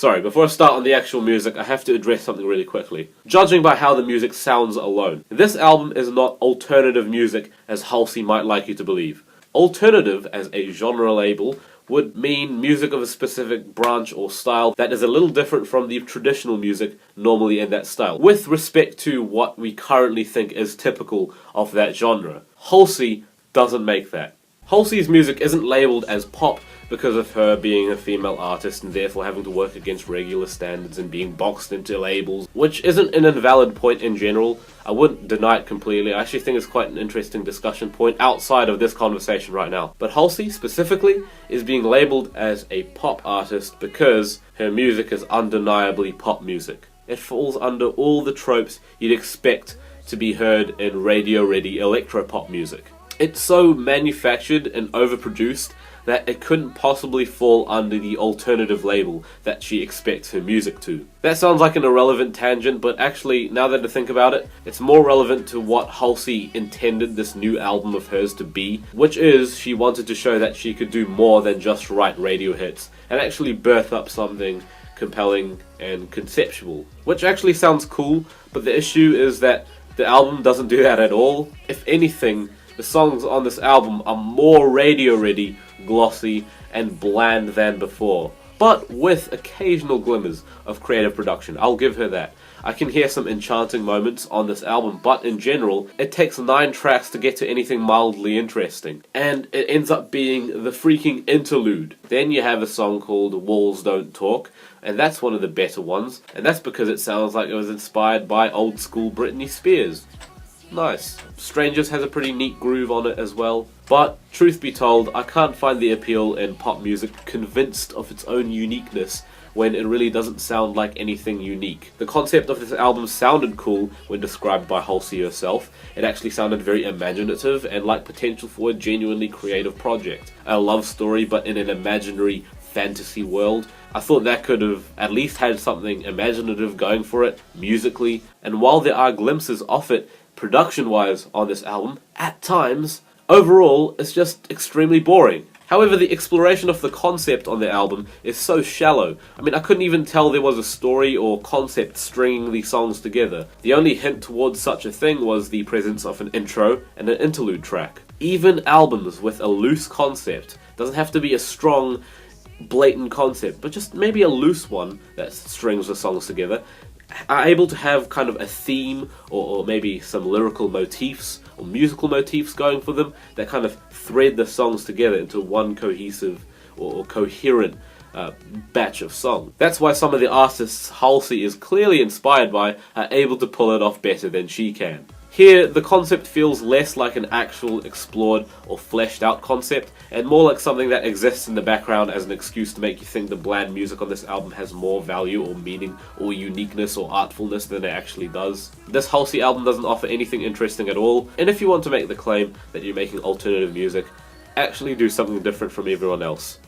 Sorry, before I start on the actual music, I have to address something really quickly. Judging by how the music sounds alone, this album is not alternative music as Halsey might like you to believe. Alternative, as a genre label, would mean music of a specific branch or style that is a little different from the traditional music normally in that style, with respect to what we currently think is typical of that genre. Halsey doesn't make that. Halsey's music isn't labelled as pop because of her being a female artist and therefore having to work against regular standards and being boxed into labels, which isn't an invalid point in general. I wouldn't deny it completely. I actually think it's quite an interesting discussion point outside of this conversation right now. But Halsey, specifically, is being labelled as a pop artist because her music is undeniably pop music. It falls under all the tropes you'd expect to be heard in radio-ready electro-pop music. It's so manufactured and overproduced that it couldn't possibly fall under the alternative label that she expects her music to. That sounds like an irrelevant tangent, but actually, now that I think about it, it's more relevant to what Halsey intended this new album of hers to be, which is she wanted to show that she could do more than just write radio hits, and actually birth up something compelling and conceptual. Which actually sounds cool, but the issue is that the album doesn't do that at all. If anything, the songs on this album are more radio-ready, glossy, and bland than before, but with occasional glimmers of creative production. I'll give her that. I can hear some enchanting moments on this album, but in general, it takes 9 tracks to get to anything mildly interesting, and it ends up being the freaking interlude. Then you have a song called Walls Don't Talk, and that's one of the better ones, and that's because it sounds like it was inspired by old school Britney Spears. Nice. Strangers has a pretty neat groove on it as well. But, truth be told, I can't find the appeal in pop music convinced of its own uniqueness when it really doesn't sound like anything unique. The concept of this album sounded cool when described by Halsey herself. It actually sounded very imaginative and like potential for a genuinely creative project. A love story, but in an imaginary fantasy world. I thought that could have at least had something imaginative going for it, musically, and while there are glimpses of it, production-wise on this album, at times, overall, it's just extremely boring. However, the exploration of the concept on the album is so shallow. I mean, I couldn't even tell there was a story or concept stringing the songs together. The only hint towards such a thing was the presence of an intro and an interlude track. Even albums with a loose concept, doesn't have to be a strong, blatant concept, but just maybe a loose one that strings the songs together, are able to have kind of a theme or maybe some lyrical motifs or musical motifs going for them that kind of thread the songs together into one cohesive or coherent batch of song. That's why some of the artists Halsey is clearly inspired by are able to pull it off better than she can. Here, the concept feels less like an actual explored or fleshed out concept, and more like something that exists in the background as an excuse to make you think the bland music on this album has more value or meaning or uniqueness or artfulness than it actually does. This Halsey album doesn't offer anything interesting at all, and if you want to make the claim that you're making alternative music, actually do something different from everyone else.